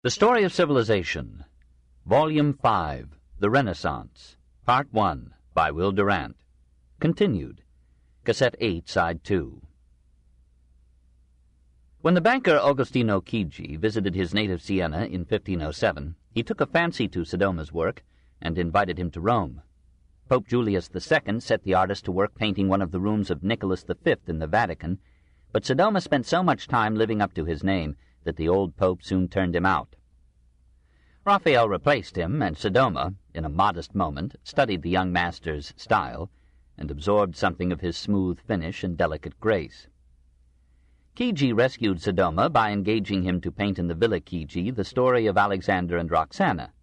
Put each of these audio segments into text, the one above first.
The Story of Civilization, Volume 5, The Renaissance, Part 1, by Will Durant. Continued. Cassette 8, Side 2. When the banker Agostino Chigi visited his native Siena in 1507, he took a fancy to Sodoma's work and invited him to Rome. Pope Julius II set the artist to work painting one of the rooms of Nicholas V in the Vatican, but Sodoma spent so much time living up to his name that the old pope soon turned him out. Raphael replaced him, and Sodoma, in a modest moment, studied the young master's style and absorbed something of his smooth finish and delicate grace. Chigi rescued Sodoma by engaging him to paint in the Villa Chigi the story of Alexander and Roxana,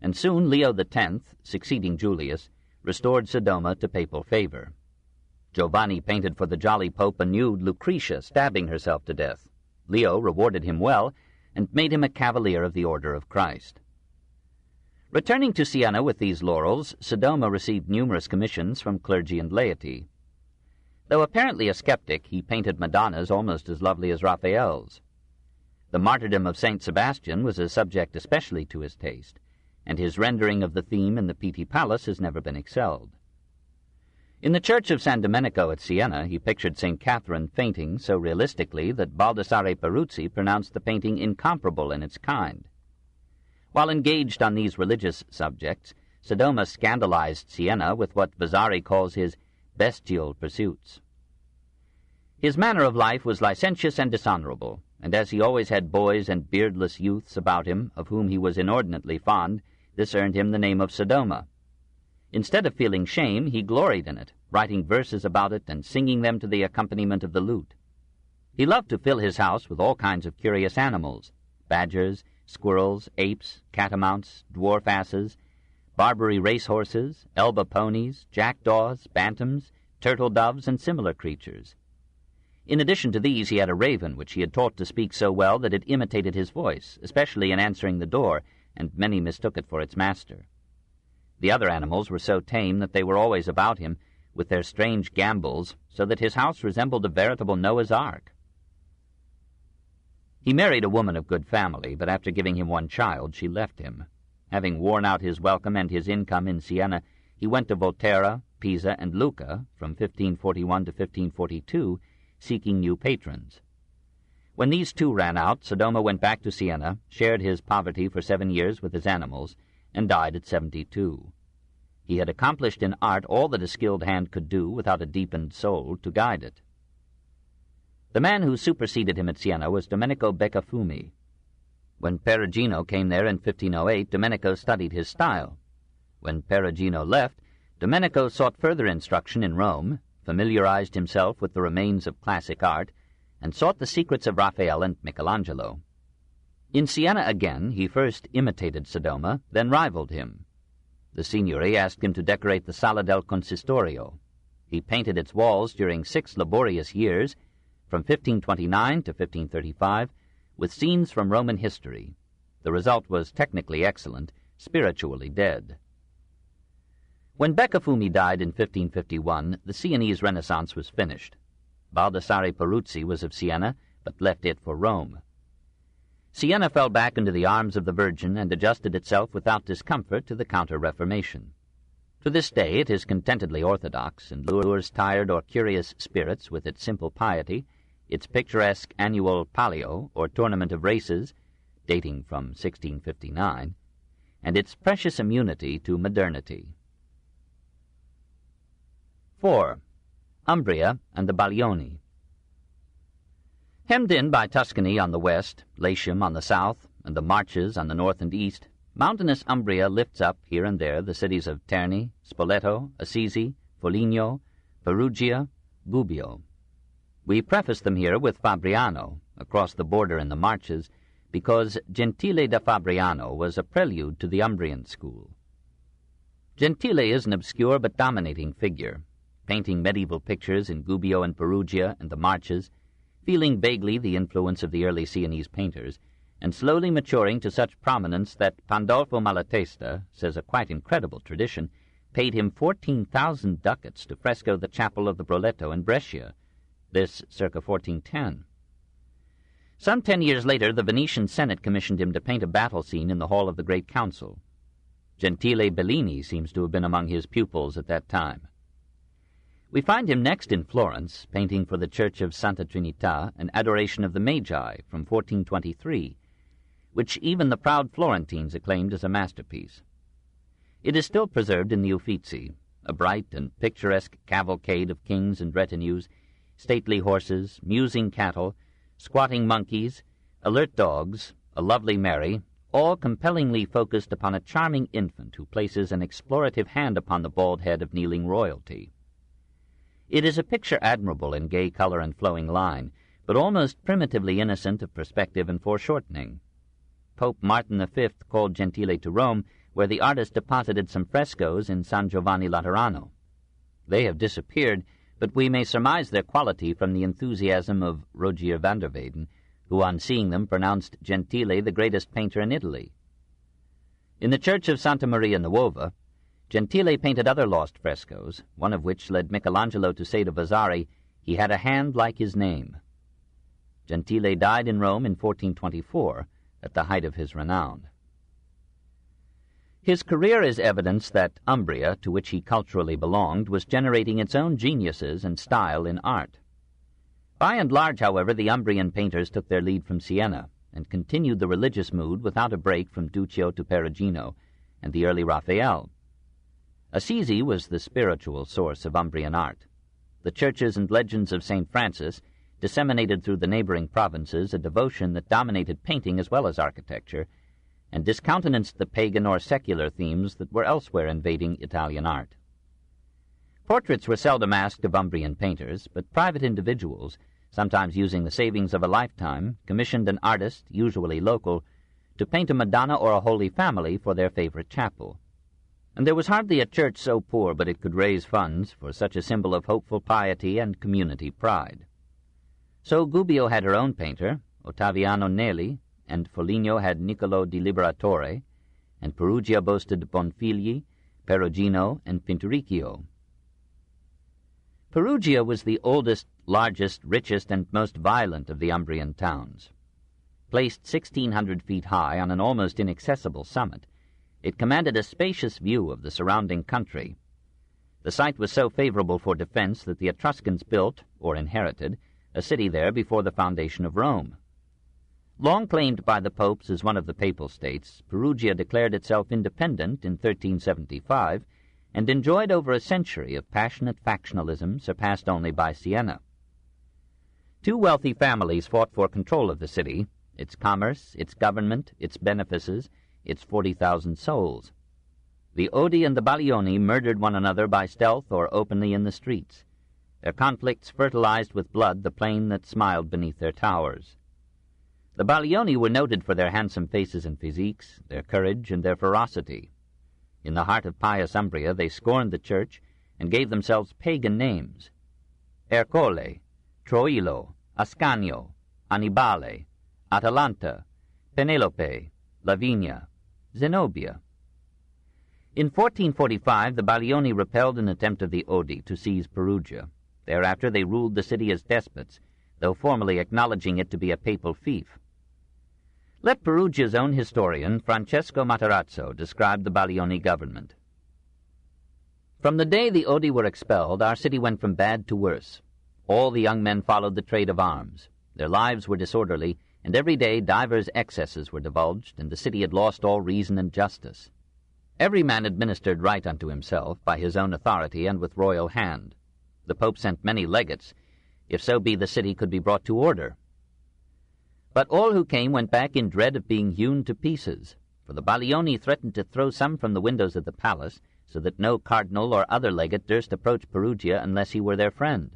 and soon Leo X, succeeding Julius, restored Sodoma to papal favor. Giovanni painted for the jolly pope a nude Lucretia stabbing herself to death. Leo rewarded him well and made him a cavalier of the Order of Christ. Returning to Siena with these laurels, Sodoma received numerous commissions from clergy and laity. Though apparently a skeptic, he painted Madonnas almost as lovely as Raphael's. The martyrdom of St. Sebastian was a subject especially to his taste, and his rendering of the theme in the Pitti Palace has never been excelled. In the church of San Domenico at Siena, he pictured St. Catherine fainting so realistically that Baldassare Peruzzi pronounced the painting incomparable in its kind. While engaged on these religious subjects, Sodoma scandalized Siena with what Vasari calls his bestial pursuits. His manner of life was licentious and dishonorable, and as he always had boys and beardless youths about him of whom he was inordinately fond, this earned him the name of Sodoma. Instead of feeling shame, he gloried in it, writing verses about it and singing them to the accompaniment of the lute. He loved to fill his house with all kinds of curious animals, badgers, squirrels, apes, catamounts, dwarf asses, Barbary racehorses, Elba ponies, jackdaws, bantams, turtle doves, and similar creatures. In addition to these, he had a raven which he had taught to speak so well that it imitated his voice, especially in answering the door, and many mistook it for its master. The other animals were so tame that they were always about him, with their strange gambols, so that his house resembled a veritable Noah's Ark. He married a woman of good family, but after giving him one child, she left him. Having worn out his welcome and his income in Siena, he went to Volterra, Pisa, and Lucca from 1541 to 1542, seeking new patrons. When these two ran out, Sodoma went back to Siena, shared his poverty for 7 years with his animals, and died at 72. He had accomplished in art all that a skilled hand could do without a deepened soul to guide it. The man who superseded him at Siena was Domenico Beccafumi. When Perugino came there in 1508, Domenico studied his style. When Perugino left, Domenico sought further instruction in Rome, familiarized himself with the remains of classic art, and sought the secrets of Raphael and Michelangelo. In Siena again, he first imitated Sodoma, then rivaled him. The Signory asked him to decorate the Sala del Consistorio. He painted its walls during 6 laborious years, from 1529 to 1535, with scenes from Roman history. The result was technically excellent, spiritually dead. When Beccafumi died in 1551, the Sienese Renaissance was finished. Baldassare Peruzzi was of Siena, but left it for Rome. Siena fell back into the arms of the Virgin and adjusted itself without discomfort to the Counter-Reformation. To this day it is contentedly orthodox, and lures tired or curious spirits with its simple piety, its picturesque annual palio, or tournament of races, dating from 1659, and its precious immunity to modernity. 4. Umbria and the Baglioni. Hemmed in by Tuscany on the west, Latium on the south, and the Marches on the north and east, mountainous Umbria lifts up here and there the cities of Terni, Spoleto, Assisi, Foligno, Perugia, Gubbio. We preface them here with Fabriano, across the border in the Marches, because Gentile da Fabriano was a prelude to the Umbrian school. Gentile is an obscure but dominating figure, painting medieval pictures in Gubbio and Perugia and the Marches, feeling vaguely the influence of the early Sienese painters, and slowly maturing to such prominence that Pandolfo Malatesta, says a quite incredible tradition, paid him 14,000 ducats to fresco the chapel of the Broletto in Brescia, this circa 1410. Some 10 years later, the Venetian Senate commissioned him to paint a battle scene in the hall of the Great Council. Gentile Bellini seems to have been among his pupils at that time. We find him next in Florence, painting for the Church of Santa Trinita an Adoration of the Magi from 1423, which even the proud Florentines acclaimed as a masterpiece. It is still preserved in the Uffizi, a bright and picturesque cavalcade of kings and retinues, stately horses, musing cattle, squatting monkeys, alert dogs, a lovely Mary, all compellingly focused upon a charming infant who places an explorative hand upon the bald head of kneeling royalty. It is a picture admirable in gay color and flowing line, but almost primitively innocent of perspective and foreshortening. Pope Martin V called Gentile to Rome, where the artist deposited some frescoes in San Giovanni Laterano. They have disappeared, but we may surmise their quality from the enthusiasm of Rogier van der Weyden, who on seeing them pronounced Gentile the greatest painter in Italy. In the church of Santa Maria Nuova, Gentile painted other lost frescoes, one of which led Michelangelo to say to Vasari, "He had a hand like his name." Gentile died in Rome in 1424, at the height of his renown. His career is evidence that Umbria, to which he culturally belonged, was generating its own geniuses and style in art. By and large, however, the Umbrian painters took their lead from Siena and continued the religious mood without a break from Duccio to Perugino and the early Raphael. Assisi was the spiritual source of Umbrian art. The churches and legends of St. Francis disseminated through the neighboring provinces a devotion that dominated painting as well as architecture, and discountenanced the pagan or secular themes that were elsewhere invading Italian art. Portraits were seldom asked of Umbrian painters, but private individuals, sometimes using the savings of a lifetime, commissioned an artist, usually local, to paint a Madonna or a Holy Family for their favorite chapel. And there was hardly a church so poor but it could raise funds for such a symbol of hopeful piety and community pride. So Gubbio had her own painter, Ottaviano Nelli, and Foligno had Niccolo di Liberatore, and Perugia boasted Bonfigli, Perugino, and Pinturicchio. Perugia was the oldest, largest, richest, and most violent of the Umbrian towns. Placed 1,600 feet high on an almost inaccessible summit, it commanded a spacious view of the surrounding country. The site was so favorable for defense that the Etruscans built, or inherited, a city there before the foundation of Rome. Long claimed by the popes as one of the papal states, Perugia declared itself independent in 1375 and enjoyed over a century of passionate factionalism surpassed only by Siena. Two wealthy families fought for control of the city, its commerce, its government, its benefices, its 40,000 souls. The Odi and the Baglioni murdered one another by stealth or openly in the streets. Their conflicts fertilized with blood the plain that smiled beneath their towers. The Baglioni were noted for their handsome faces and physiques, their courage, and their ferocity. In the heart of pious Umbria they scorned the church and gave themselves pagan names: Ercole, Troilo, Ascanio, Annibale, Atalanta, Penelope, Lavinia, Zenobia. In 1445 the Baglioni repelled an attempt of the Odi to seize Perugia. Thereafter they ruled the city as despots, though formally acknowledging it to be a papal fief. Let Perugia's own historian, Francesco Matarazzo, describe the Baglioni government. From the day the Odi were expelled, our city went from bad to worse. All the young men followed the trade of arms. Their lives were disorderly, and every day divers excesses were divulged, and the city had lost all reason and justice. Every man administered right unto himself, by his own authority and with royal hand. The Pope sent many legates, if so be the city could be brought to order. But all who came went back in dread of being hewn to pieces, for the Baglioni threatened to throw some from the windows of the palace, so that no cardinal or other legate durst approach Perugia unless he were their friend.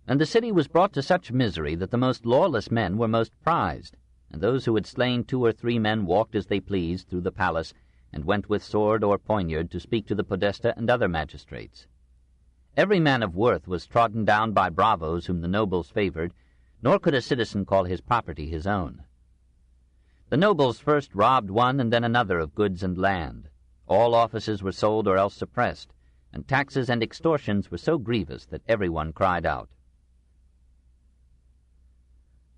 And the city was brought to such misery that the most lawless men were most prized, and those who had slain 2 or 3 men walked as they pleased through the palace, and went with sword or poniard to speak to the podesta and other magistrates. Every man of worth was trodden down by bravos whom the nobles favored, nor could a citizen call his property his own. The nobles first robbed one and then another of goods and land. All offices were sold or else suppressed, and taxes and extortions were so grievous that everyone cried out.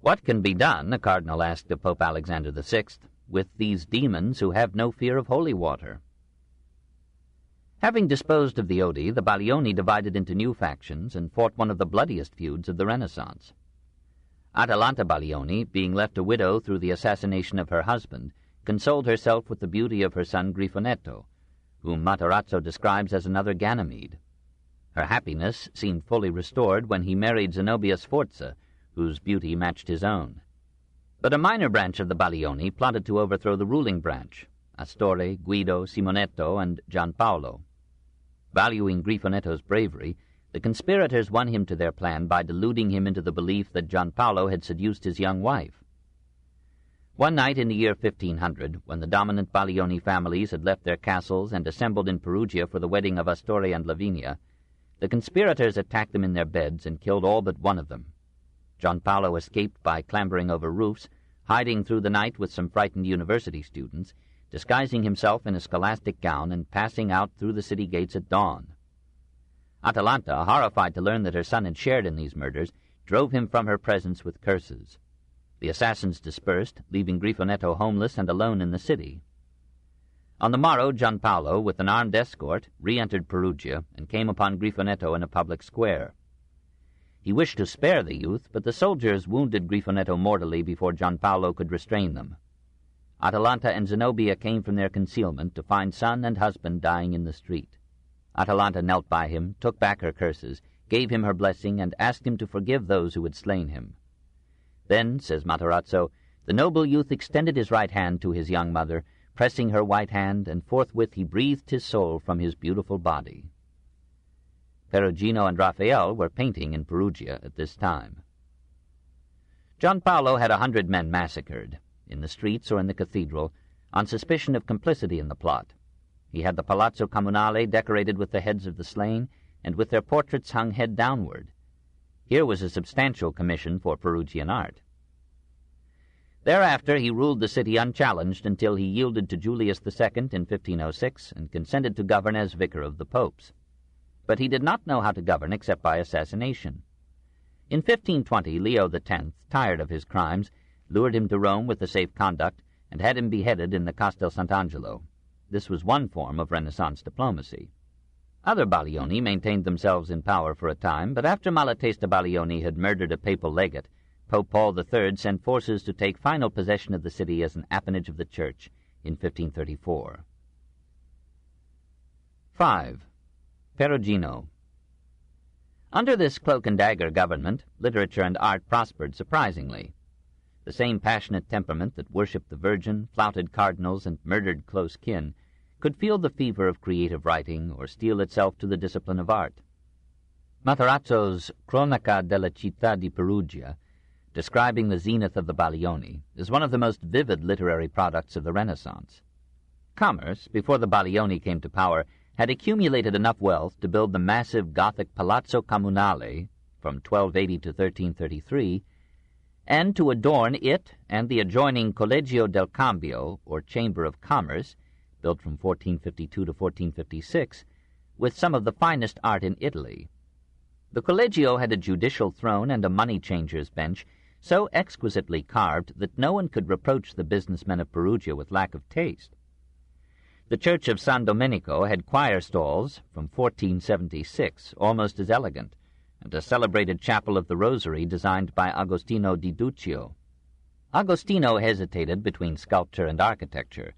"What can be done," the cardinal asked of Pope Alexander VI, "with these demons who have no fear of holy water?" Having disposed of the Odi, the Baglioni divided into new factions and fought one of the bloodiest feuds of the Renaissance. Atalanta Baglioni, being left a widow through the assassination of her husband, consoled herself with the beauty of her son Grifonetto, whom Matarazzo describes as another Ganymede. Her happiness seemed fully restored when he married Zenobia Sforza, whose beauty matched his own. But a minor branch of the Baglioni plotted to overthrow the ruling branch, Astore, Guido, Simonetto, and Gianpaolo. Valuing Grifonetto's bravery, the conspirators won him to their plan by deluding him into the belief that Gianpaolo had seduced his young wife. One night in the year 1500, when the dominant Baglioni families had left their castles and assembled in Perugia for the wedding of Astore and Lavinia, the conspirators attacked them in their beds and killed all but one of them. Gianpaolo escaped by clambering over roofs, hiding through the night with some frightened university students, disguising himself in a scholastic gown and passing out through the city gates at dawn. Atalanta, horrified to learn that her son had shared in these murders, drove him from her presence with curses. The assassins dispersed, leaving Grifonetto homeless and alone in the city. On the morrow, Gianpaolo, with an armed escort, re-entered Perugia and came upon Grifonetto in a public square. He wished to spare the youth, but the soldiers wounded Grifonetto mortally before Gianpaolo could restrain them. Atalanta and Zenobia came from their concealment to find son and husband dying in the street. Atalanta knelt by him, took back her curses, gave him her blessing, and asked him to forgive those who had slain him. Then, says Matarazzo, the noble youth extended his right hand to his young mother, pressing her white hand, and forthwith he breathed his soul from his beautiful body. Perugino and Raphael were painting in Perugia at this time. Gianpaolo had 100 men massacred, in the streets or in the cathedral, on suspicion of complicity in the plot. He had the Palazzo Comunale decorated with the heads of the slain, and with their portraits hung head downward. Here was a substantial commission for Perugian art. Thereafter he ruled the city unchallenged until he yielded to Julius II in 1506 and consented to govern as vicar of the popes. But he did not know how to govern except by assassination. In 1520, Leo X, tired of his crimes, lured him to Rome with a safe conduct and had him beheaded in the Castel Sant'Angelo. This was one form of Renaissance diplomacy. Other Baglioni maintained themselves in power for a time, but after Malatesta Baglioni had murdered a papal legate, Pope Paul III sent forces to take final possession of the city as an appanage of the Church in 1534. 5. Perugino. Under this cloak-and-dagger government, literature and art prospered surprisingly. The same passionate temperament that worshipped the Virgin, flouted cardinals, and murdered close kin could feel the fever of creative writing or steel itself to the discipline of art. Matarazzo's Cronaca della città di Perugia, describing the zenith of the Baglioni, is one of the most vivid literary products of the Renaissance. Commerce, before the Baglioni came to power, had accumulated enough wealth to build the massive Gothic Palazzo Comunale from 1280 to 1333, and to adorn it and the adjoining Collegio del Cambio, or Chamber of Commerce, built from 1452 to 1456, with some of the finest art in Italy. The Collegio had a judicial throne and a money-changer's bench so exquisitely carved that no one could reproach the businessmen of Perugia with lack of taste. The church of San Domenico had choir stalls from 1476, almost as elegant, and a celebrated chapel of the Rosary designed by Agostino di Duccio. Agostino hesitated between sculpture and architecture.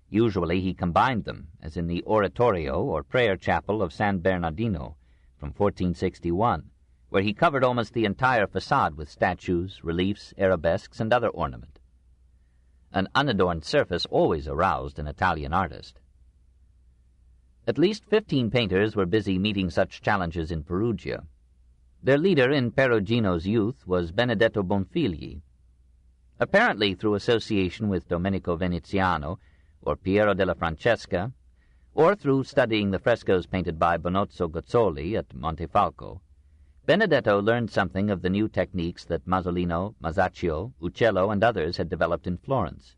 Usually he combined them, as in the Oratorio or prayer chapel of San Bernardino from 1461, where he covered almost the entire facade with statues, reliefs, arabesques, and other ornament. An unadorned surface always aroused an Italian artist. At least 15 painters were busy meeting such challenges in Perugia. Their leader in Perugino's youth was Benedetto Bonfigli. Apparently through association with Domenico Veneziano or Piero della Francesca, or through studying the frescoes painted by Bonozzo Gozzoli at Montefalco, Benedetto learned something of the new techniques that Masolino, Masaccio, Uccello, and others had developed in Florence.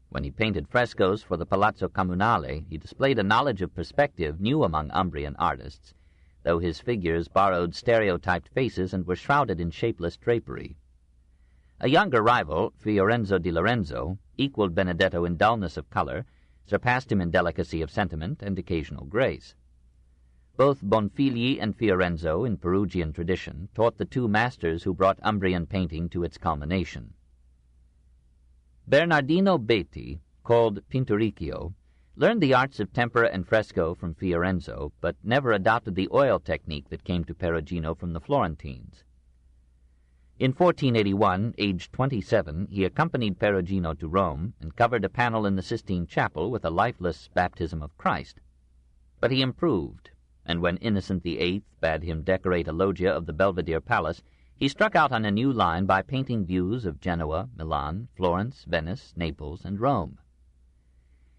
When he painted frescoes for the Palazzo Comunale, he displayed a knowledge of perspective new among Umbrian artists, though his figures borrowed stereotyped faces and were shrouded in shapeless drapery. A younger rival, Fiorenzo di Lorenzo, equaled Benedetto in dullness of color, surpassed him in delicacy of sentiment and occasional grace. Both Bonfigli and Fiorenzo, in Perugian tradition, taught the two masters who brought Umbrian painting to its culmination. Bernardino Betti, called Pinturicchio, learned the arts of tempera and fresco from Fiorenzo, but never adopted the oil technique that came to Perugino from the Florentines. In 1481, aged 27, he accompanied Perugino to Rome and covered a panel in the Sistine Chapel with a lifeless baptism of Christ. But he improved, and when Innocent VIII bade him decorate a loggia of the Belvedere Palace, he struck out on a new line by painting views of Genoa, Milan, Florence, Venice, Naples, and Rome.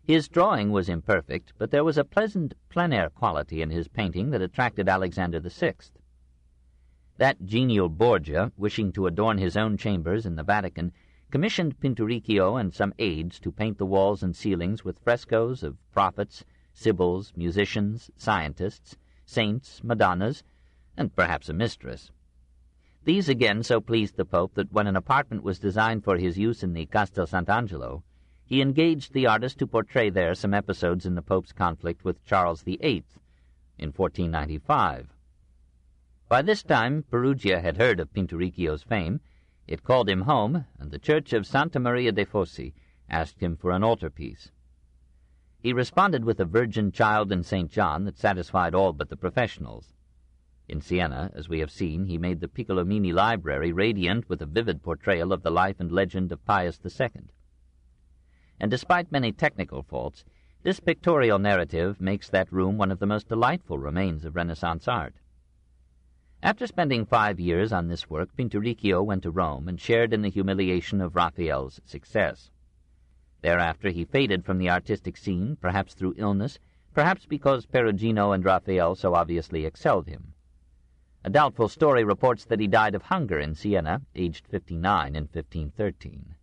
His drawing was imperfect, but there was a pleasant plein-air quality in his painting that attracted Alexander VI. That genial Borgia, wishing to adorn his own chambers in the Vatican, commissioned Pinturicchio and some aides to paint the walls and ceilings with frescoes of prophets, sibyls, musicians, scientists, saints, madonnas, and perhaps a mistress. These again so pleased the Pope that when an apartment was designed for his use in the Castel Sant'Angelo, he engaged the artist to portray there some episodes in the Pope's conflict with Charles VIII in 1495. By this time, Perugia had heard of Pinturicchio's fame. It called him home, and the church of Santa Maria dei Fossi asked him for an altarpiece. He responded with a Virgin Child and St. John that satisfied all but the professionals. In Siena, as we have seen, he made the Piccolomini library radiant with a vivid portrayal of the life and legend of Pius II. And despite many technical faults, this pictorial narrative makes that room one of the most delightful remains of Renaissance art. After spending 5 years on this work, Pinturicchio went to Rome and shared in the humiliation of Raphael's success. Thereafter he faded from the artistic scene, perhaps through illness, perhaps because Perugino and Raphael so obviously excelled him. A doubtful story reports that he died of hunger in Siena, aged 59, in 1513.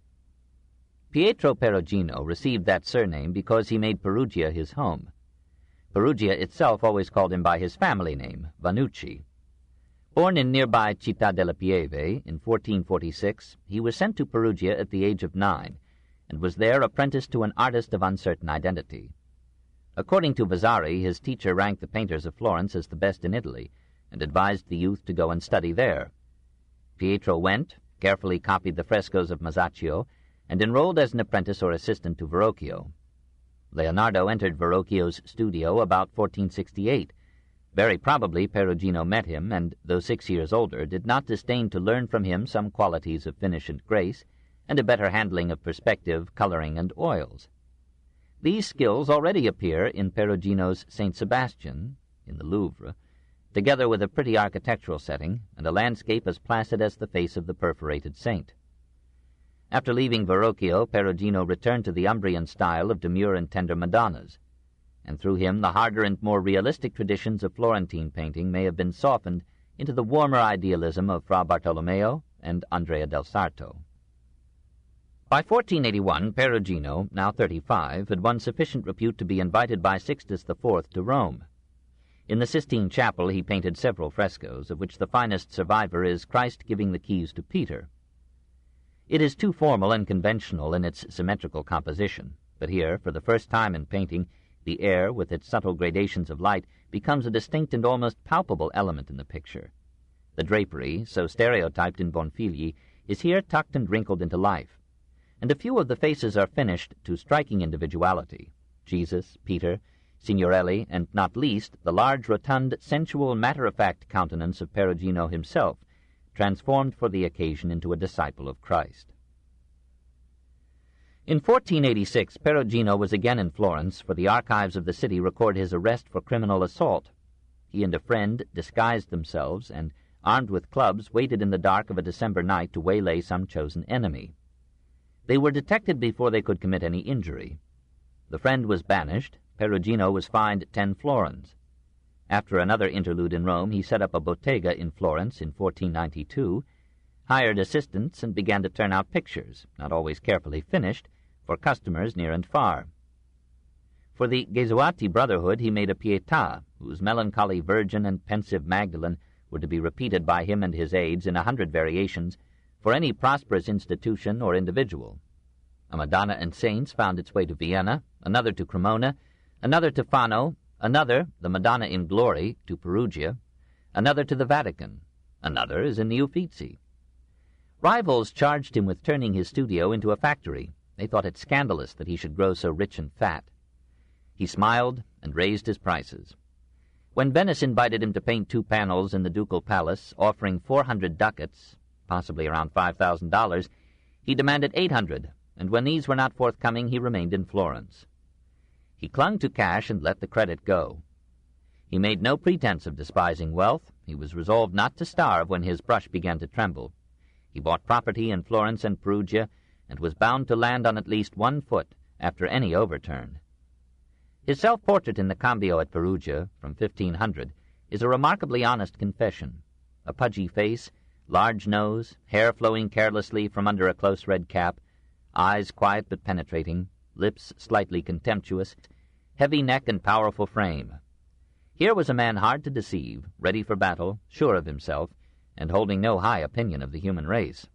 Pietro Perugino received that surname because he made Perugia his home. Perugia itself always called him by his family name, Vannucci. Born in nearby Città della Pieve in 1446, he was sent to Perugia at the age of 9, and was there apprenticed to an artist of uncertain identity. According to Vasari, his teacher ranked the painters of Florence as the best in Italy, and advised the youth to go and study there. Pietro went, carefully copied the frescoes of Masaccio, and enrolled as an apprentice or assistant to Verrocchio. Leonardo entered Verrocchio's studio about 1468. Very probably Perugino met him, and, though 6 years older, did not disdain to learn from him some qualities of finish and grace, and a better handling of perspective, coloring, and oils. These skills already appear in Perugino's St. Sebastian, in the Louvre, together with a pretty architectural setting, and a landscape as placid as the face of the perforated saint. After leaving Verrocchio, Perugino returned to the Umbrian style of demure and tender Madonnas, and through him the harder and more realistic traditions of Florentine painting may have been softened into the warmer idealism of Fra Bartolomeo and Andrea del Sarto. By 1481, Perugino, now 35, had won sufficient repute to be invited by Sixtus IV to Rome. In the Sistine Chapel he painted several frescoes, of which the finest survivor is Christ giving the keys to Peter. It is too formal and conventional in its symmetrical composition, but here, for the first time in painting, the air, with its subtle gradations of light, becomes a distinct and almost palpable element in the picture. The drapery, so stereotyped in Bonfigli, is here tucked and wrinkled into life, and a few of the faces are finished to striking individuality. Jesus, Peter, Signorelli, and not least, the large, rotund, sensual, matter-of-fact countenance of Perugino himself, transformed for the occasion into a disciple of Christ. In 1486, Perugino was again in Florence, for the archives of the city record his arrest for criminal assault. He and a friend disguised themselves and, armed with clubs, waited in the dark of a December night to waylay some chosen enemy. They were detected before they could commit any injury. The friend was banished. Perugino was fined 10 florins. After another interlude in Rome, he set up a bottega in Florence in 1492, hired assistants, and began to turn out pictures, not always carefully finished, for customers near and far. For the Gesuati Brotherhood he made a Pietà, whose melancholy Virgin and pensive Magdalene were to be repeated by him and his aides in 100 variations, for any prosperous institution or individual. A Madonna and Saints found its way to Vienna, another to Cremona, another to Fano, another, the Madonna in Glory, to Perugia, another to the Vatican, another is in the Uffizi. Rivals charged him with turning his studio into a factory. They thought it scandalous that he should grow so rich and fat. He smiled and raised his prices. When Venice invited him to paint 2 panels in the ducal palace, offering 400 ducats, possibly around $5,000, he demanded 800, and when these were not forthcoming, he remained in Florence. He clung to cash and let the credit go. He made no pretense of despising wealth. He was resolved not to starve when his brush began to tremble. He bought property in Florence and Perugia, and was bound to land on at least 1 foot after any overturn. His self-portrait in the Cambio at Perugia, from 1500, is a remarkably honest confession. A pudgy face, large nose, hair flowing carelessly from under a close red cap, eyes quiet but penetrating, lips slightly contemptuous, heavy neck and powerful frame. Here was a man hard to deceive, ready for battle, sure of himself, and holding no high opinion of the human race.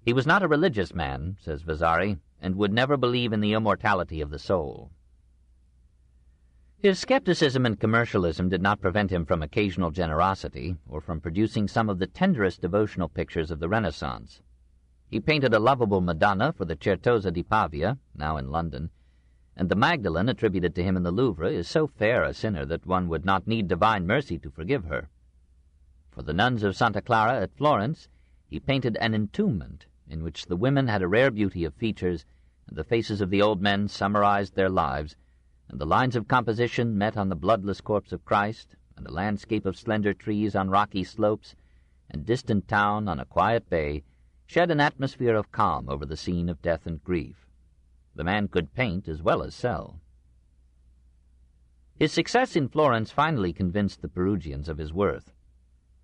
He was not a religious man, says Vasari, and would never believe in the immortality of the soul. His skepticism and commercialism did not prevent him from occasional generosity, or from producing some of the tenderest devotional pictures of the Renaissance. He painted a lovable Madonna for the Certosa di Pavia, now in London, and the Magdalene attributed to him in the Louvre is so fair a sinner that one would not need divine mercy to forgive her. For the nuns of Santa Clara at Florence, he painted an entombment in which the women had a rare beauty of features, and the faces of the old men summarized their lives, and the lines of composition met on the bloodless corpse of Christ, and a landscape of slender trees on rocky slopes, and distant town on a quiet bay, shed an atmosphere of calm over the scene of death and grief. The man could paint as well as sell. His success in Florence finally convinced the Perugians of his worth.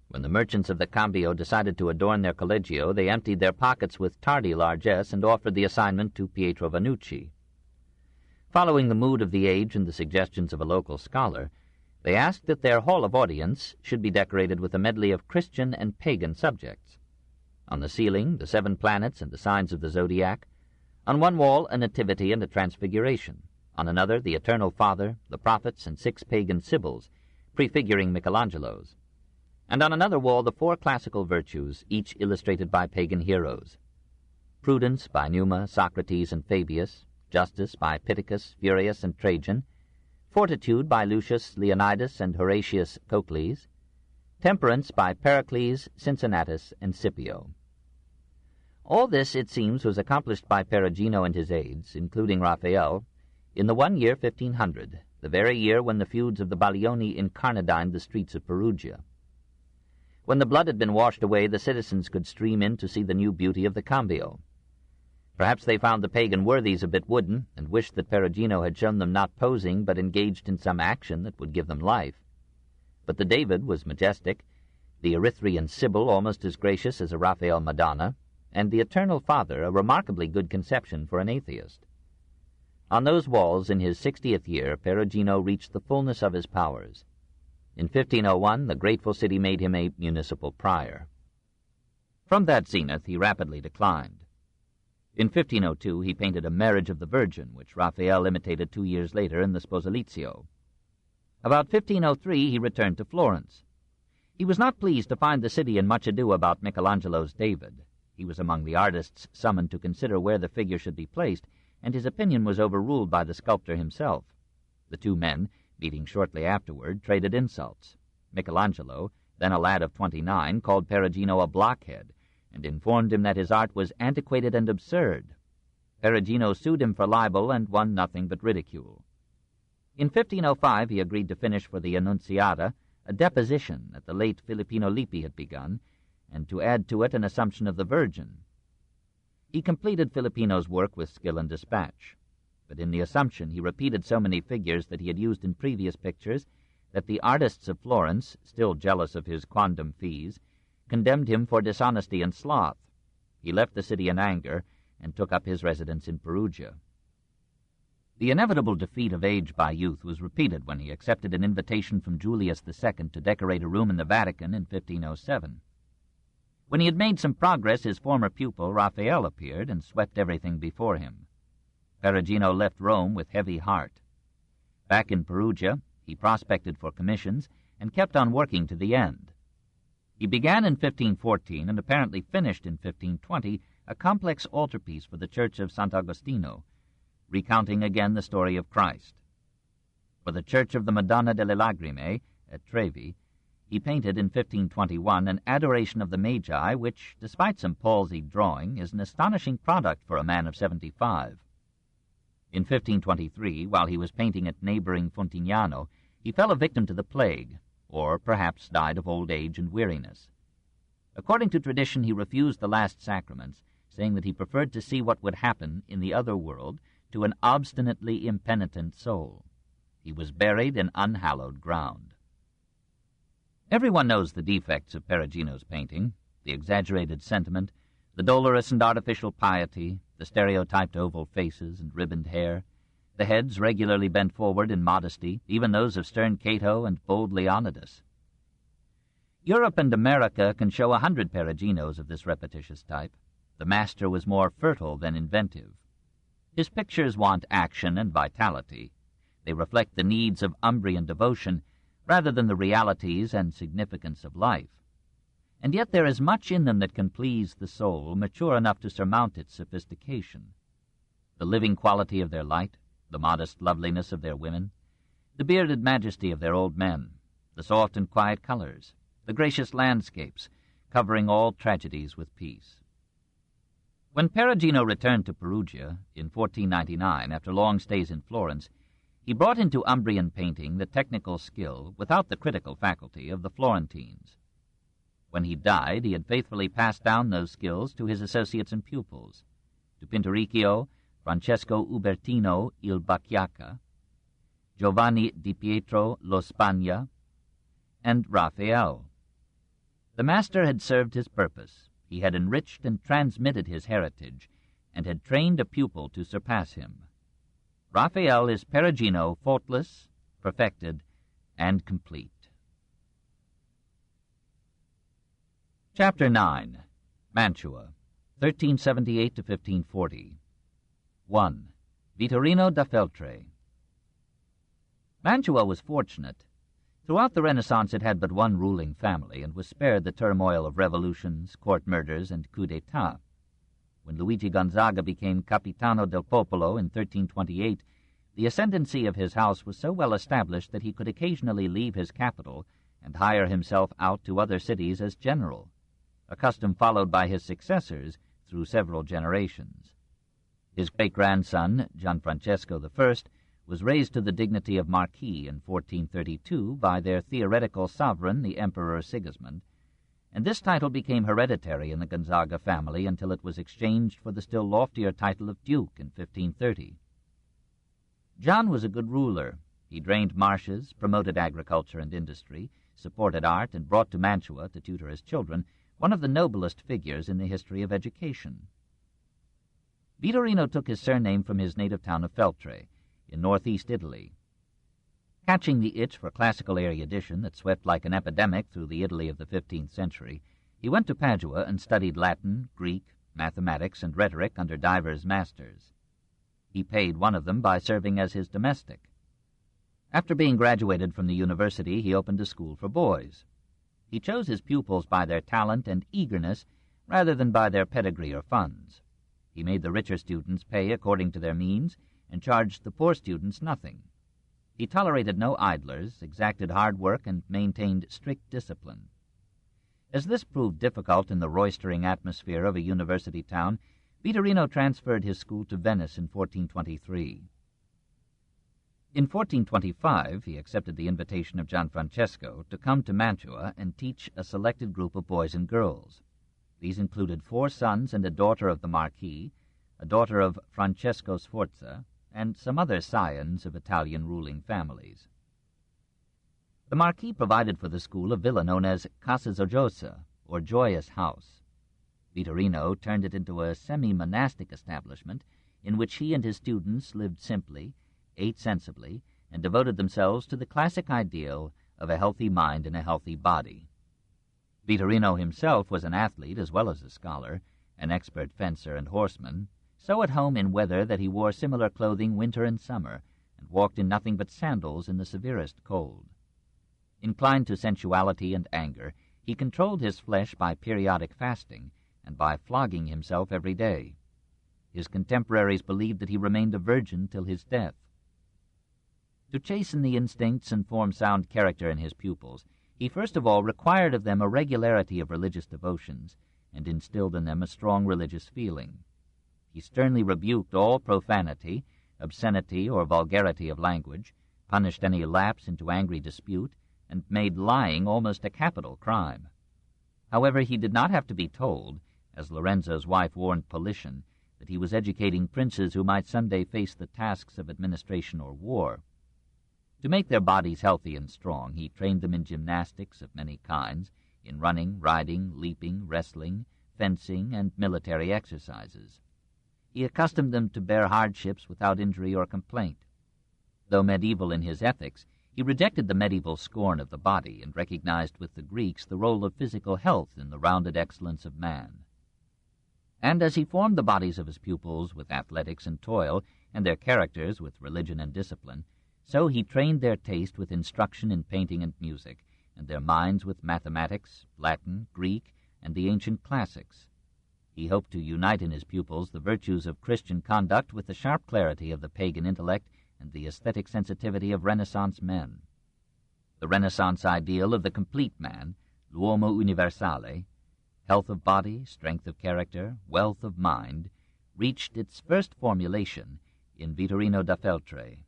When the merchants of the Cambio decided to adorn their collegio, they emptied their pockets with tardy largesse and offered the assignment to Pietro Vannucci. Following the mood of the age and the suggestions of a local scholar, they asked that their hall of audience should be decorated with a medley of Christian and pagan subjects. On the ceiling, the 7 planets and the signs of the zodiac. On one wall, a nativity and a transfiguration. On another, the Eternal Father, the prophets, and 6 pagan sibyls, prefiguring Michelangelo's. And on another wall, the 4 classical virtues, each illustrated by pagan heroes. Prudence by Numa, Socrates, and Fabius. Justice by Pittacus, Furius, and Trajan. Fortitude by Lucius, Leonidas, and Horatius Cocles. Temperance by Pericles, Cincinnatus, and Scipio. All this, it seems, was accomplished by Perugino and his aides, including Raphael, in the 1 year 1500, the very year when the feuds of the Baglioni incarnadined the streets of Perugia. When the blood had been washed away, the citizens could stream in to see the new beauty of the Cambio. Perhaps they found the pagan worthies a bit wooden, and wished that Perugino had shown them not posing, but engaged in some action that would give them life. But the David was majestic, the Erythraean Sibyl almost as gracious as a Raphael Madonna, and the Eternal Father a remarkably good conception for an atheist. On those walls, in his 60th year, Perugino reached the fullness of his powers. In 1501, the grateful city made him a municipal prior. From that zenith, he rapidly declined. In 1502, he painted a Marriage of the Virgin, which Raphael imitated 2 years later in the Sposalizio. About 1503, he returned to Florence. He was not pleased to find the city in much ado about Michelangelo's David. He was among the artists summoned to consider where the figure should be placed, and his opinion was overruled by the sculptor himself. The 2 men, meeting shortly afterward, traded insults. Michelangelo, then a lad of 29, called Perugino a blockhead, and informed him that his art was antiquated and absurd. Perugino sued him for libel and won nothing but ridicule. In 1505 he agreed to finish for the Annunziata a deposition that the late Filippino Lippi had begun, and to add to it an Assumption of the Virgin. He completed Filippino's work with skill and dispatch, but in the Assumption he repeated so many figures that he had used in previous pictures that the artists of Florence, still jealous of his quondam fees, condemned him for dishonesty and sloth. He left the city in anger and took up his residence in Perugia. The inevitable defeat of age by youth was repeated when he accepted an invitation from Julius II to decorate a room in the Vatican in 1507. When he had made some progress, his former pupil, Raphael, appeared and swept everything before him. Perugino left Rome with heavy heart. Back in Perugia, he prospected for commissions and kept on working to the end. He began in 1514 and apparently finished in 1520 a complex altarpiece for the church of Sant'Agostino, recounting again the story of Christ. For the church of the Madonna delle Lagrime at Trevi, he painted in 1521 an Adoration of the Magi, which, despite some palsied drawing, is an astonishing product for a man of 75. In 1523, while he was painting at neighboring Fontignano, he fell a victim to the plague, or perhaps died of old age and weariness. According to tradition, he refused the last sacraments, saying that he preferred to see what would happen in the other world to an obstinately impenitent soul. He was buried in unhallowed ground. Everyone knows the defects of Perugino's painting, the exaggerated sentiment, the dolorous and artificial piety, the stereotyped oval faces and ribboned hair, the heads regularly bent forward in modesty, even those of stern Cato and bold Leonidas. Europe and America can show 100 Peruginos of this repetitious type. The master was more fertile than inventive. His pictures want action and vitality. They reflect the needs of Umbrian devotion rather than the realities and significance of life. And yet there is much in them that can please the soul, mature enough to surmount its sophistication. The living quality of their light, the modest loveliness of their women, the bearded majesty of their old men, the soft and quiet colors, the gracious landscapes, covering all tragedies with peace. When Perugino returned to Perugia in 1499 after long stays in Florence, he brought into Umbrian painting the technical skill, without the critical faculty, of the Florentines. When he died, he had faithfully passed down those skills to his associates and pupils, to Pinturicchio, Francesco Ubertino il Bacchiacca, Giovanni di Pietro lo Spagna, and Raphael. The master had served his purpose. He had enriched and transmitted his heritage, and had trained a pupil to surpass him. Raphael is Perugino, faultless, perfected, and complete. Chapter 9. Mantua, 1378 to 1540. 1. Vittorino da Feltre. Mantua was fortunate. Throughout the Renaissance it had but one ruling family, and was spared the turmoil of revolutions, court murders, and coups d'etat. When Luigi Gonzaga became Capitano del Popolo in 1328, the ascendancy of his house was so well established that he could occasionally leave his capital and hire himself out to other cities as general, a custom followed by his successors through several generations. His great-grandson, Gianfrancesco I, was raised to the dignity of Marquis in 1432 by their theoretical sovereign, the Emperor Sigismund, and this title became hereditary in the Gonzaga family until it was exchanged for the still loftier title of Duke in 1530. John was a good ruler. He drained marshes, promoted agriculture and industry, supported art, and brought to Mantua, to tutor his children, one of the noblest figures in the history of education. Vittorino took his surname from his native town of Feltre, in northeast Italy. Catching the itch for classical erudition that swept like an epidemic through the Italy of the 15th century, he went to Padua and studied Latin, Greek, mathematics, and rhetoric under divers masters. He paid one of them by serving as his domestic. After being graduated from the university, he opened a school for boys. He chose his pupils by their talent and eagerness rather than by their pedigree or funds. He made the richer students pay according to their means and charged the poor students nothing. He tolerated no idlers, exacted hard work, and maintained strict discipline. As this proved difficult in the roistering atmosphere of a university town, Vittorino transferred his school to Venice in 1423. In 1425, he accepted the invitation of Gianfrancesco to come to Mantua and teach a selected group of boys and girls. These included 4 sons and a daughter of the Marquis, a daughter of Francesco Sforza, and some other scions of Italian ruling families. The Marquis provided for the school a villa known as Casa Zoggiosa, or Joyous House. Vittorino turned it into a semi-monastic establishment in which he and his students lived simply, ate sensibly, and devoted themselves to the classic ideal of a healthy mind and a healthy body. Vitorino himself was an athlete as well as a scholar, an expert fencer and horseman, so at home in weather that he wore similar clothing winter and summer, and walked in nothing but sandals in the severest cold. Inclined to sensuality and anger, he controlled his flesh by periodic fasting and by flogging himself every day. His contemporaries believed that he remained a virgin till his death. To chasten the instincts and form sound character in his pupils, he first of all required of them a regularity of religious devotions, and instilled in them a strong religious feeling. He sternly rebuked all profanity, obscenity, or vulgarity of language, punished any lapse into angry dispute, and made lying almost a capital crime. However, he did not have to be told, as Lorenzo's wife warned Politian, that he was educating princes who might someday face the tasks of administration or war. To make their bodies healthy and strong, he trained them in gymnastics of many kinds, in running, riding, leaping, wrestling, fencing, and military exercises. He accustomed them to bear hardships without injury or complaint. Though medieval in his ethics, he rejected the medieval scorn of the body and recognized with the Greeks the role of physical health in the rounded excellence of man. And as he formed the bodies of his pupils with athletics and toil, and their characters with religion and discipline, so he trained their taste with instruction in painting and music, and their minds with mathematics, Latin, Greek, and the ancient classics. He hoped to unite in his pupils the virtues of Christian conduct with the sharp clarity of the pagan intellect and the aesthetic sensitivity of Renaissance men. The Renaissance ideal of the complete man, l'uomo universale, health of body, strength of character, wealth of mind, reached its first formulation in Vitorino da Feltre.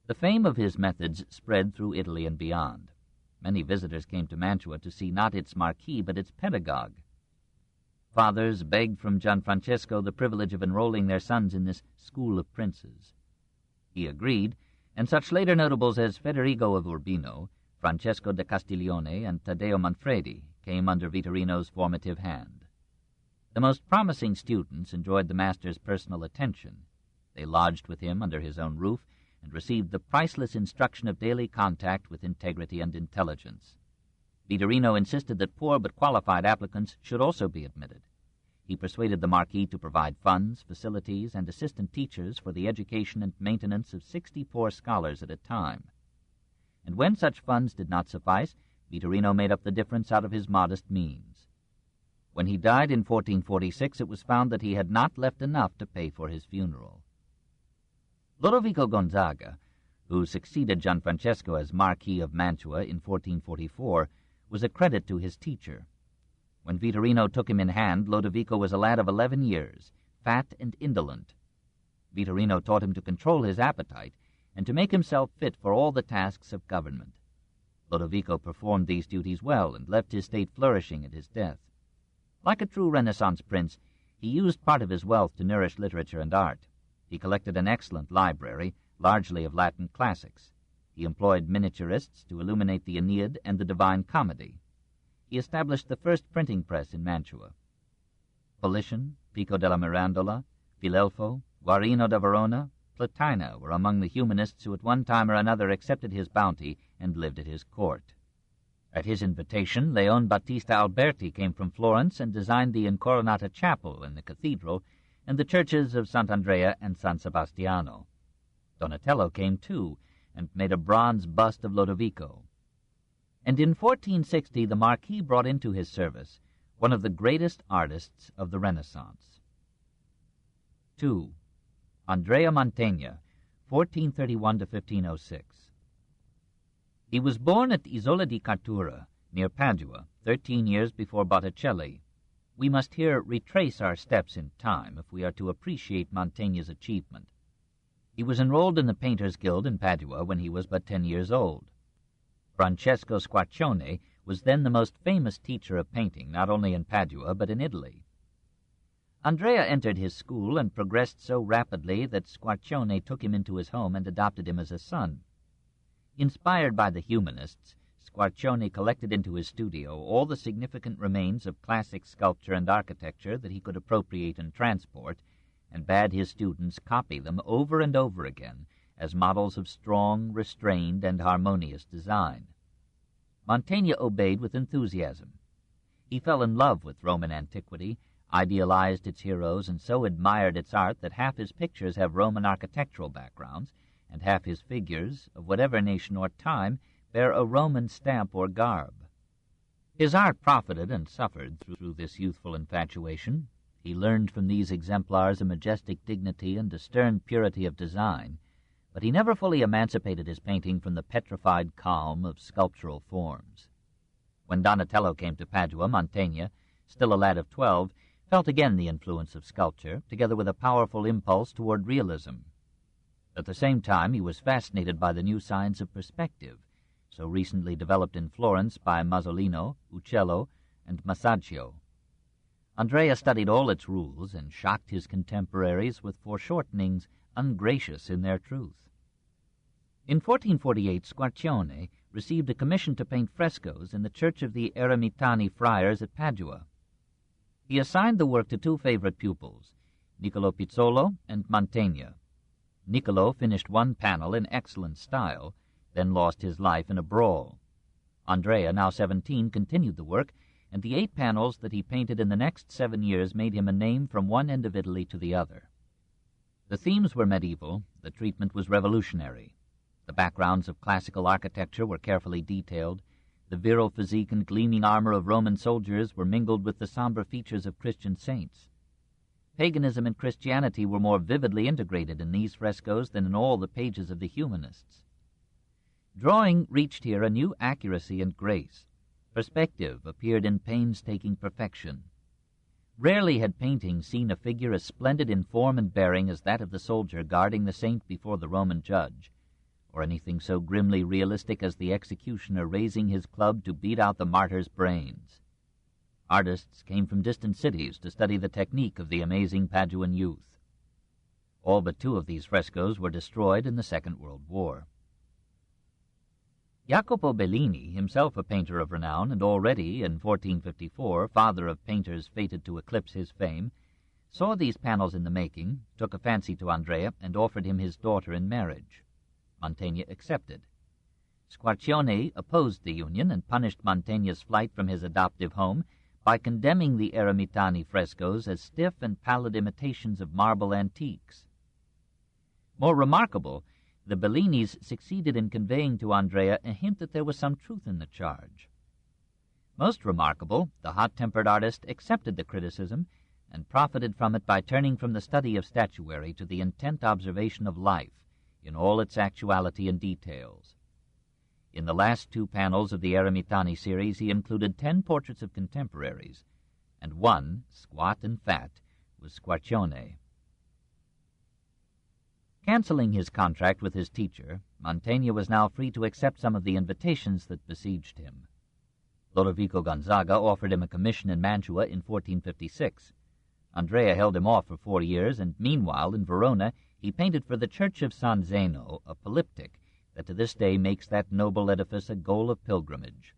The fame of his methods spread through Italy and beyond. Many visitors came to Mantua to see not its marquis but its pedagogue. Fathers begged from Gianfrancesco the privilege of enrolling their sons in this school of princes. He agreed, and such later notables as Federigo of Urbino, Francesco da Castiglione, and Taddeo Manfredi came under Vitorino's formative hand. The most promising students enjoyed the master's personal attention. They lodged with him under his own roof and received the priceless instruction of daily contact with integrity and intelligence. Vitorino insisted that poor but qualified applicants should also be admitted. He persuaded the Marquis to provide funds, facilities, and assistant teachers for the education and maintenance of 64 scholars at a time. And when such funds did not suffice, Vitorino made up the difference out of his modest means. When he died in 1446, it was found that he had not left enough to pay for his funeral. Lodovico Gonzaga, who succeeded Gianfrancesco as Marquis of Mantua in 1444, was a credit to his teacher. When Vitorino took him in hand, Lodovico was a lad of 11 years, fat and indolent. Vitorino taught him to control his appetite and to make himself fit for all the tasks of government. Lodovico performed these duties well and left his state flourishing at his death. Like a true Renaissance prince, he used part of his wealth to nourish literature and art. He collected an excellent library, largely of Latin classics. He employed miniaturists to illuminate the Aeneid and the Divine Comedy. He established the first printing press in Mantua. Politian, Pico della Mirandola, Filelfo, Guarino da Verona, Platina were among the humanists who at one time or another accepted his bounty and lived at his court. At his invitation, Leon Battista Alberti came from Florence and designed the Incoronata Chapel in the cathedral and the churches of Sant'Andrea and San Sebastiano. Donatello came too, and made a bronze bust of Lodovico. And in 1460 the Marquis brought into his service one of the greatest artists of the Renaissance. 2. Andrea Mantegna, 1431 to 1506. He was born at Isola di Cartura, near Padua, 13 years before Botticelli. We must here retrace our steps in time if we are to appreciate Mantegna's achievement. He was enrolled in the Painters' Guild in Padua when he was but 10 years old. Francesco Squarcione was then the most famous teacher of painting, not only in Padua but in Italy. Andrea entered his school and progressed so rapidly that Squarcione took him into his home and adopted him as a son. Inspired by the humanists, Squarcione collected into his studio all the significant remains of classic sculpture and architecture that he could appropriate and transport, and bade his students copy them over and over again as models of strong, restrained, and harmonious design. Mantegna obeyed with enthusiasm. He fell in love with Roman antiquity, idealized its heroes, and so admired its art that half his pictures have Roman architectural backgrounds, and half his figures, of whatever nation or time, bear a Roman stamp or garb. His art profited and suffered through this youthful infatuation. He learned from these exemplars a majestic dignity and a stern purity of design, but he never fully emancipated his painting from the petrified calm of sculptural forms. When Donatello came to Padua, Mantegna, still a lad of 12, felt again the influence of sculpture, together with a powerful impulse toward realism. At the same time, he was fascinated by the new science of perspective, so recently developed in Florence by Masolino, Uccello, and Masaccio. Andrea studied all its rules and shocked his contemporaries with foreshortenings ungracious in their truth. In 1448, Squarcione received a commission to paint frescoes in the church of the Eremitani friars at Padua. He assigned the work to two favorite pupils, Niccolo Pizzolo and Mantegna. Niccolo finished one panel in excellent style, then lost his life in a brawl. Andrea, now 17, continued the work, and the 8 panels that he painted in the next 7 years made him a name from one end of Italy to the other. The themes were medieval, the treatment was revolutionary. The backgrounds of classical architecture were carefully detailed. The virile physique and gleaming armor of Roman soldiers were mingled with the somber features of Christian saints. Paganism and Christianity were more vividly integrated in these frescoes than in all the pages of the humanists. Drawing reached here a new accuracy and grace. Perspective appeared in painstaking perfection. Rarely had painting seen a figure as splendid in form and bearing as that of the soldier guarding the saint before the Roman judge, or anything so grimly realistic as the executioner raising his club to beat out the martyr's brains. Artists came from distant cities to study the technique of the amazing Paduan youth. All but 2 of these frescoes were destroyed in the Second World War. Jacopo Bellini, himself a painter of renown and already, in 1454, father of painters fated to eclipse his fame, saw these panels in the making, took a fancy to Andrea, and offered him his daughter in marriage. Mantegna accepted. Squarcione opposed the union and punished Mantegna's flight from his adoptive home by condemning the Eremitani frescoes as stiff and pallid imitations of marble antiques. More remarkable, the Bellinis succeeded in conveying to Andrea a hint that there was some truth in the charge. Most remarkable, the hot-tempered artist accepted the criticism and profited from it by turning from the study of statuary to the intent observation of life in all its actuality and details. In the last 2 panels of the Eremitani series he included 10 portraits of contemporaries, and one, squat and fat, was Squarcione. Canceling his contract with his teacher, Mantegna was now free to accept some of the invitations that besieged him. Lodovico Gonzaga offered him a commission in Mantua in 1456. Andrea held him off for 4 years, and meanwhile, in Verona, he painted for the Church of San Zeno a polyptych that to this day makes that noble edifice a goal of pilgrimage.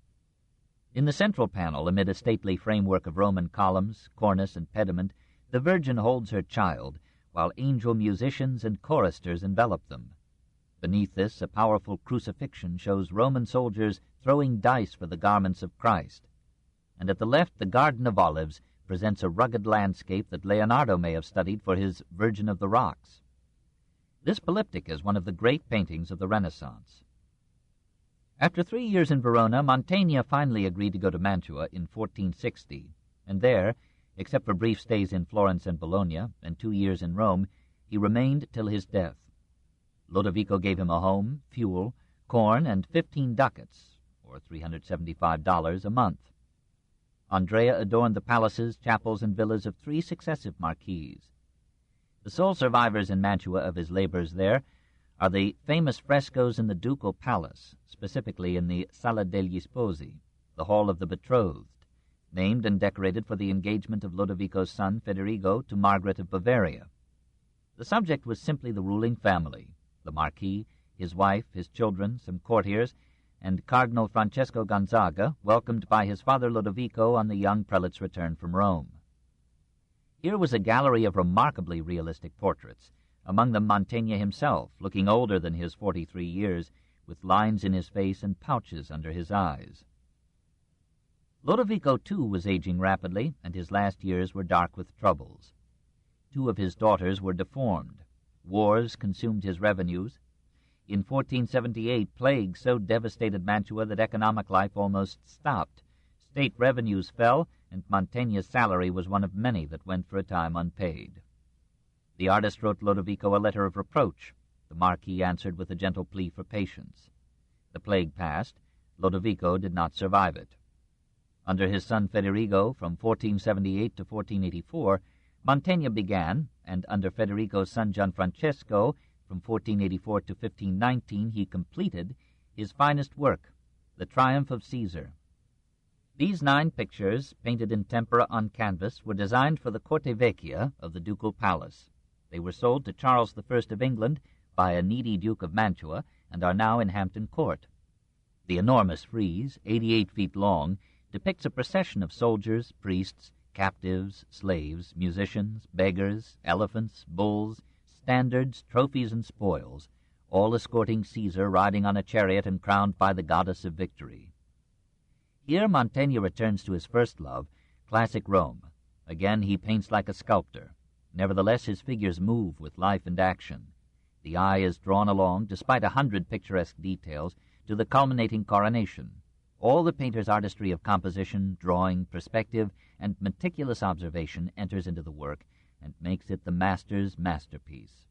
In the central panel, amid a stately framework of Roman columns, cornice, and pediment, the Virgin holds her child, while angel musicians and choristers envelop them. Beneath this, a powerful crucifixion shows Roman soldiers throwing dice for the garments of Christ. And at the left, the Garden of Olives presents a rugged landscape that Leonardo may have studied for his Virgin of the Rocks. This polyptych is one of the great paintings of the Renaissance. After 3 years in Verona, Mantegna finally agreed to go to Mantua in 1460, and there, except for brief stays in Florence and Bologna, and 2 years in Rome, he remained till his death. Lodovico gave him a home, fuel, corn, and 15 ducats, or $375 a month. Andrea adorned the palaces, chapels, and villas of 3 successive marquises. The sole survivors in Mantua of his labors there are the famous frescoes in the ducal palace, specifically in the Sala degli Sposi, the Hall of the Betrothed, named and decorated for the engagement of Lodovico's son Federigo to Margaret of Bavaria. The subject was simply the ruling family, the Marquis, his wife, his children, some courtiers, and Cardinal Francesco Gonzaga, welcomed by his father Lodovico on the young prelate's return from Rome. Here was a gallery of remarkably realistic portraits, among them Mantegna himself, looking older than his 43 years, with lines in his face and pouches under his eyes. Lodovico, too, was aging rapidly, and his last years were dark with troubles. 2 of his daughters were deformed. Wars consumed his revenues. In 1478, plague so devastated Mantua that economic life almost stopped. State revenues fell, and Mantegna's salary was one of many that went for a time unpaid. The artist wrote Lodovico a letter of reproach. The Marquis answered with a gentle plea for patience. The plague passed. Lodovico did not survive it. Under his son Federigo, from 1478 to 1484, Mantegna began, and under Federigo's son Gianfrancesco, from 1484 to 1519, he completed his finest work, The Triumph of Caesar. These 9 pictures, painted in tempera on canvas, were designed for the Corte Vecchia of the ducal palace. They were sold to Charles I of England by a needy Duke of Mantua, and are now in Hampton Court. The enormous frieze, 88 feet long, depicts a procession of soldiers, priests, captives, slaves, musicians, beggars, elephants, bulls, standards, trophies, and spoils, all escorting Caesar riding on a chariot and crowned by the goddess of victory. Here Mantegna returns to his first love, classic Rome. Again he paints like a sculptor. Nevertheless, his figures move with life and action. The eye is drawn along, despite 100 picturesque details, to the culminating coronation. All the painter's artistry of composition, drawing, perspective, and meticulous observation enters into the work and makes it the master's masterpiece.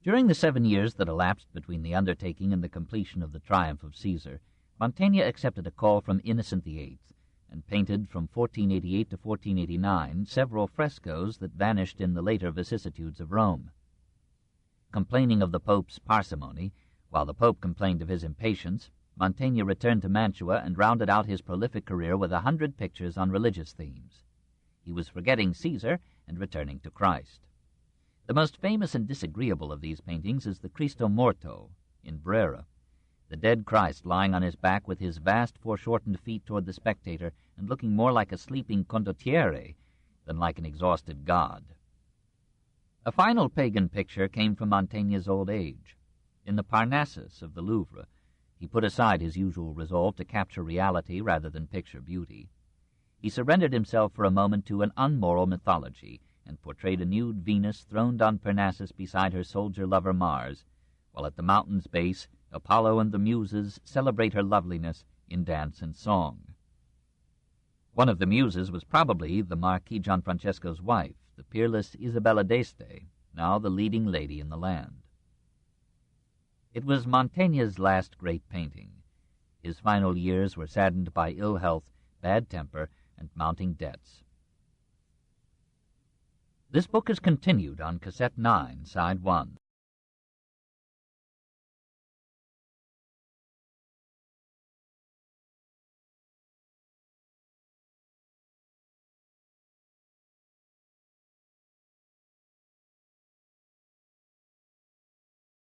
During the 7 years that elapsed between the undertaking and the completion of the Triumph of Caesar, Mantegna accepted a call from Innocent VIII and painted from 1488 to 1489 several frescoes that vanished in the later vicissitudes of Rome. Complaining of the Pope's parsimony, while the Pope complained of his impatience, Mantegna returned to Mantua and rounded out his prolific career with 100 pictures on religious themes. He was forgetting Caesar and returning to Christ. The most famous and disagreeable of these paintings is the Cristo Morto in Brera, the dead Christ lying on his back with his vast foreshortened feet toward the spectator and looking more like a sleeping condottiere than like an exhausted god. A final pagan picture came from Mantegna's old age. In the Parnassus of the Louvre, he put aside his usual resolve to capture reality rather than picture beauty. He surrendered himself for a moment to an unmoral mythology and portrayed a nude Venus throned on Parnassus beside her soldier-lover Mars, while at the mountain's base Apollo and the Muses celebrate her loveliness in dance and song. One of the Muses was probably the Marquis Gianfrancesco's wife, the peerless Isabella d'Este, now the leading lady in the land. It was Mantegna's last great painting. His final years were saddened by ill health, bad temper, and mounting debts. This book is continued on Cassette 9, Side 1.